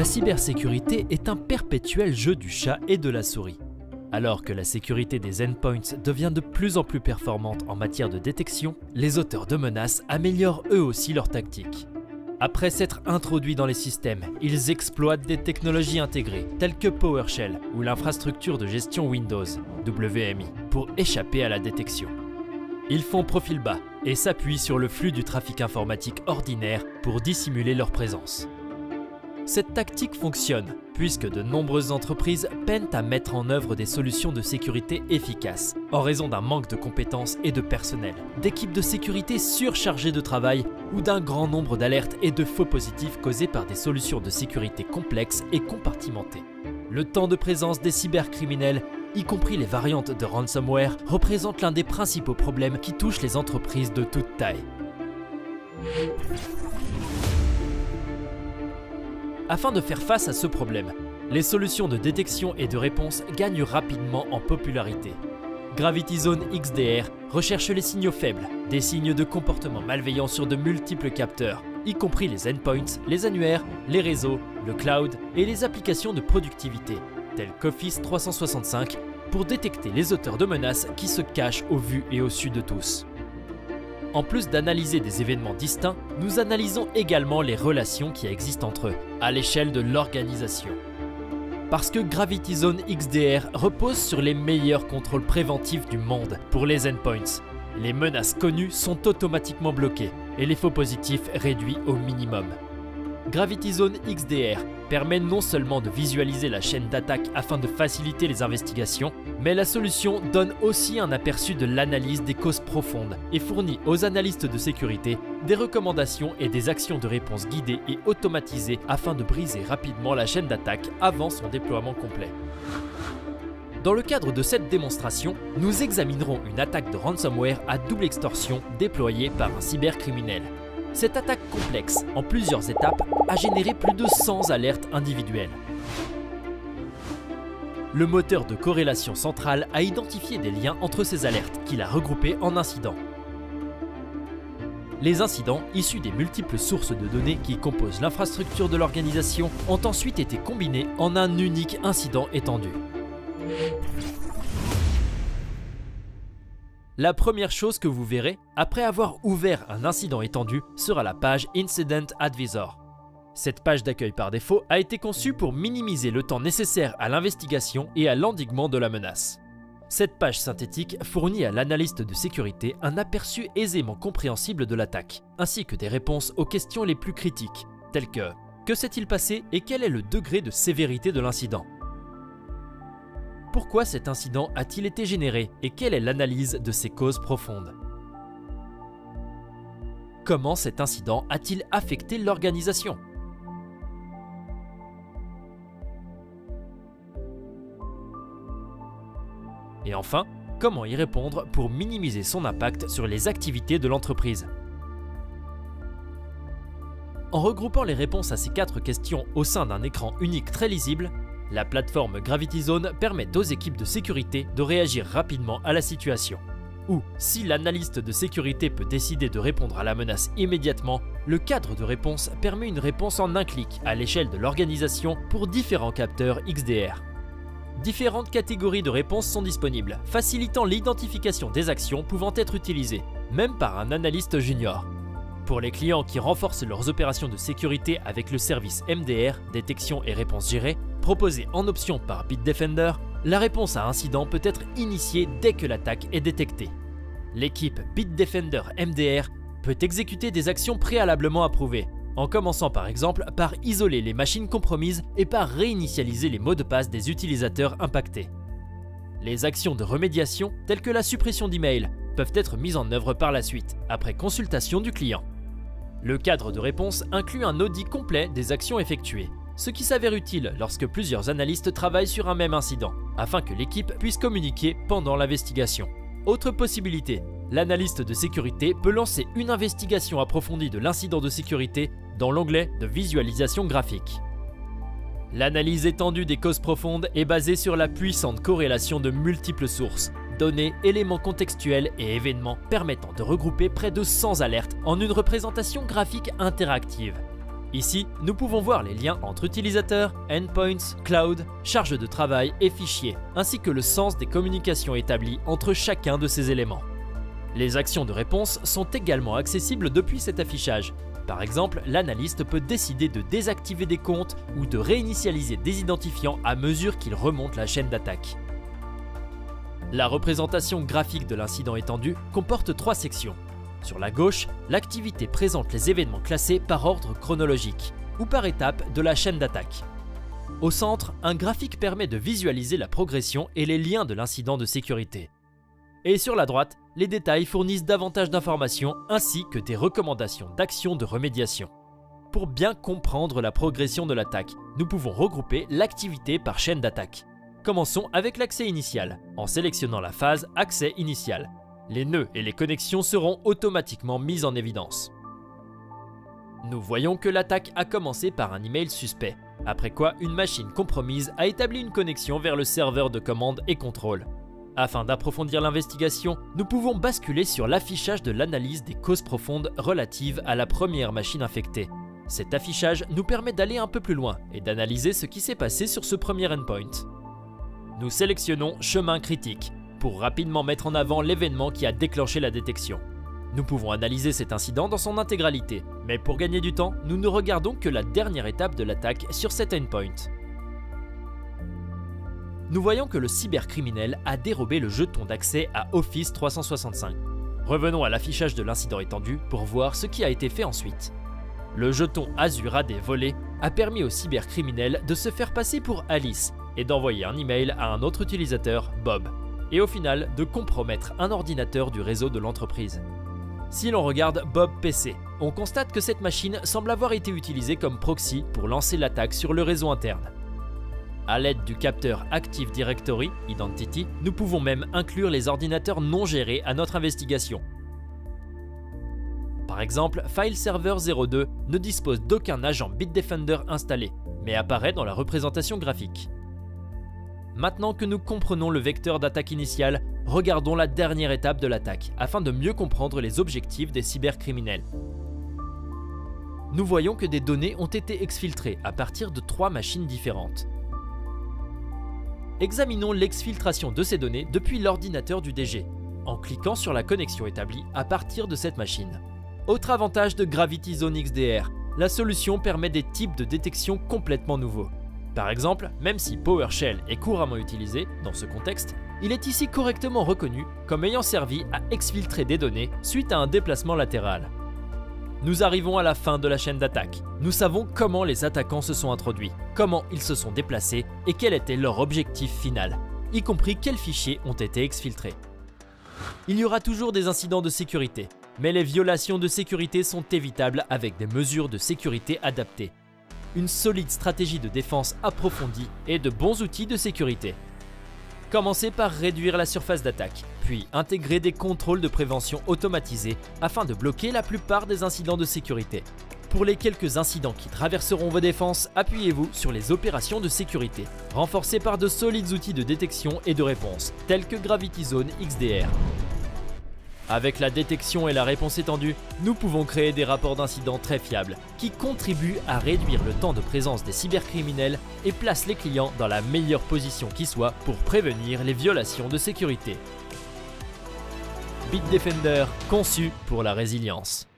La cybersécurité est un perpétuel jeu du chat et de la souris. Alors que la sécurité des endpoints devient de plus en plus performante en matière de détection, les auteurs de menaces améliorent eux aussi leurs tactiques. Après s'être introduits dans les systèmes, ils exploitent des technologies intégrées telles que PowerShell ou l'infrastructure de gestion Windows, WMI, pour échapper à la détection. Ils font profil bas et s'appuient sur le flux du trafic informatique ordinaire pour dissimuler leur présence. Cette tactique fonctionne, puisque de nombreuses entreprises peinent à mettre en œuvre des solutions de sécurité efficaces, en raison d'un manque de compétences et de personnel, d'équipes de sécurité surchargées de travail ou d'un grand nombre d'alertes et de faux positifs causés par des solutions de sécurité complexes et compartimentées. Le temps de présence des cybercriminels, y compris les variantes de ransomware, représente l'un des principaux problèmes qui touchent les entreprises de toute taille. Afin de faire face à ce problème, les solutions de détection et de réponse gagnent rapidement en popularité. Gravity Zone XDR recherche les signaux faibles, des signes de comportement malveillant sur de multiples capteurs, y compris les endpoints, les annuaires, les réseaux, le cloud et les applications de productivité, telles qu'Office 365, pour détecter les auteurs de menaces qui se cachent au vu et au su de tous. En plus d'analyser des événements distincts, nous analysons également les relations qui existent entre eux, à l'échelle de l'organisation. Parce que Gravity Zone XDR repose sur les meilleurs contrôles préventifs du monde pour les endpoints. Les menaces connues sont automatiquement bloquées et les faux positifs réduits au minimum. Gravity Zone XDR permet non seulement de visualiser la chaîne d'attaque afin de faciliter les investigations, mais la solution donne aussi un aperçu de l'analyse des causes profondes et fournit aux analystes de sécurité des recommandations et des actions de réponse guidées et automatisées afin de briser rapidement la chaîne d'attaque avant son déploiement complet. Dans le cadre de cette démonstration, nous examinerons une attaque de ransomware à double extorsion déployée par un cybercriminel. Cette attaque complexe, en plusieurs étapes, a généré plus de 100 alertes individuelles. Le moteur de corrélation central a identifié des liens entre ces alertes qu'il a regroupées en incidents. Les incidents, issus des multiples sources de données qui composent l'infrastructure de l'organisation, ont ensuite été combinés en un unique incident étendu. La première chose que vous verrez, après avoir ouvert un incident étendu, sera la page Incident Advisor. Cette page d'accueil par défaut a été conçue pour minimiser le temps nécessaire à l'investigation et à l'endiguement de la menace. Cette page synthétique fournit à l'analyste de sécurité un aperçu aisément compréhensible de l'attaque, ainsi que des réponses aux questions les plus critiques, telles que s'est-il passé et quel est le degré de sévérité de l'incident? Pourquoi cet incident a-t-il été généré et quelle est l'analyse de ses causes profondes? Comment cet incident a-t-il affecté l'organisation? Et enfin, comment y répondre pour minimiser son impact sur les activités de l'entreprise? En regroupant les réponses à ces 4 questions au sein d'un écran unique très lisible, la plateforme Gravity Zone permet aux équipes de sécurité de réagir rapidement à la situation. Ou, si l'analyste de sécurité peut décider de répondre à la menace immédiatement, le cadre de réponse permet une réponse en un clic à l'échelle de l'organisation pour différents capteurs XDR. Différentes catégories de réponses sont disponibles, facilitant l'identification des actions pouvant être utilisées, même par un analyste junior. Pour les clients qui renforcent leurs opérations de sécurité avec le service MDR, détection et réponse gérée, proposé en option par Bitdefender, la réponse à incident peut être initiée dès que l'attaque est détectée. L'équipe Bitdefender MDR peut exécuter des actions préalablement approuvées, en commençant par exemple par isoler les machines compromises et par réinitialiser les mots de passe des utilisateurs impactés. Les actions de remédiation, telles que la suppression d'emails, peuvent être mises en œuvre par la suite, après consultation du client. Le cadre de réponse inclut un audit complet des actions effectuées, ce qui s'avère utile lorsque plusieurs analystes travaillent sur un même incident, afin que l'équipe puisse communiquer pendant l'investigation. Autre possibilité, l'analyste de sécurité peut lancer une investigation approfondie de l'incident de sécurité dans l'onglet de visualisation graphique. L'analyse étendue des causes profondes est basée sur la puissante corrélation de multiples sources, données, éléments contextuels et événements permettant de regrouper près de 100 alertes en une représentation graphique interactive. Ici, nous pouvons voir les liens entre utilisateurs, endpoints, cloud, charges de travail et fichiers, ainsi que le sens des communications établies entre chacun de ces éléments. Les actions de réponse sont également accessibles depuis cet affichage. Par exemple, l'analyste peut décider de désactiver des comptes ou de réinitialiser des identifiants à mesure qu'il remonte la chaîne d'attaque. La représentation graphique de l'incident étendu comporte 3 sections. Sur la gauche, l'activité présente les événements classés par ordre chronologique ou par étape de la chaîne d'attaque. Au centre, un graphique permet de visualiser la progression et les liens de l'incident de sécurité. Et sur la droite, les détails fournissent davantage d'informations ainsi que des recommandations d'actions de remédiation. Pour bien comprendre la progression de l'attaque, nous pouvons regrouper l'activité par chaîne d'attaque. Commençons avec l'accès initial, en sélectionnant la phase « Accès initial ». Les nœuds et les connexions seront automatiquement mis en évidence. Nous voyons que l'attaque a commencé par un email suspect, après quoi une machine compromise a établi une connexion vers le serveur de commande et contrôle. Afin d'approfondir l'investigation, nous pouvons basculer sur l'affichage de l'analyse des causes profondes relatives à la première machine infectée. Cet affichage nous permet d'aller un peu plus loin et d'analyser ce qui s'est passé sur ce premier endpoint. Nous sélectionnons Chemin critique pour rapidement mettre en avant l'événement qui a déclenché la détection. Nous pouvons analyser cet incident dans son intégralité, mais pour gagner du temps, nous ne regardons que la dernière étape de l'attaque sur cet endpoint. Nous voyons que le cybercriminel a dérobé le jeton d'accès à Office 365. Revenons à l'affichage de l'incident étendu pour voir ce qui a été fait ensuite. Le jeton Azure AD volé a permis au cybercriminel de se faire passer pour Alice et d'envoyer un email à un autre utilisateur, Bob, et au final de compromettre un ordinateur du réseau de l'entreprise. Si l'on regarde Bob PC, on constate que cette machine semble avoir été utilisée comme proxy pour lancer l'attaque sur le réseau interne. À l'aide du capteur Active Directory Identity, nous pouvons même inclure les ordinateurs non gérés à notre investigation. Par exemple, FileServer 02 ne dispose d'aucun agent Bitdefender installé, mais apparaît dans la représentation graphique. Maintenant que nous comprenons le vecteur d'attaque initial, regardons la dernière étape de l'attaque afin de mieux comprendre les objectifs des cybercriminels. Nous voyons que des données ont été exfiltrées à partir de 3 machines différentes. Examinons l'exfiltration de ces données depuis l'ordinateur du DG, en cliquant sur la connexion établie à partir de cette machine. Autre avantage de Gravity Zone XDR, la solution permet des types de détection complètement nouveaux. Par exemple, même si PowerShell est couramment utilisé dans ce contexte, il est ici correctement reconnu comme ayant servi à exfiltrer des données suite à un déplacement latéral. Nous arrivons à la fin de la chaîne d'attaque. Nous savons comment les attaquants se sont introduits, comment ils se sont déplacés et quel était leur objectif final, y compris quels fichiers ont été exfiltrés. Il y aura toujours des incidents de sécurité, mais les violations de sécurité sont évitables avec des mesures de sécurité adaptées, une solide stratégie de défense approfondie et de bons outils de sécurité. Commencez par réduire la surface d'attaque, puis intégrer des contrôles de prévention automatisés afin de bloquer la plupart des incidents de sécurité. Pour les quelques incidents qui traverseront vos défenses, appuyez-vous sur les opérations de sécurité, renforcées par de solides outils de détection et de réponse, tels que Gravity Zone XDR. Avec la détection et la réponse étendue, nous pouvons créer des rapports d'incidents très fiables qui contribuent à réduire le temps de présence des cybercriminels et placent les clients dans la meilleure position qui soit pour prévenir les violations de sécurité. Bitdefender, conçu pour la résilience.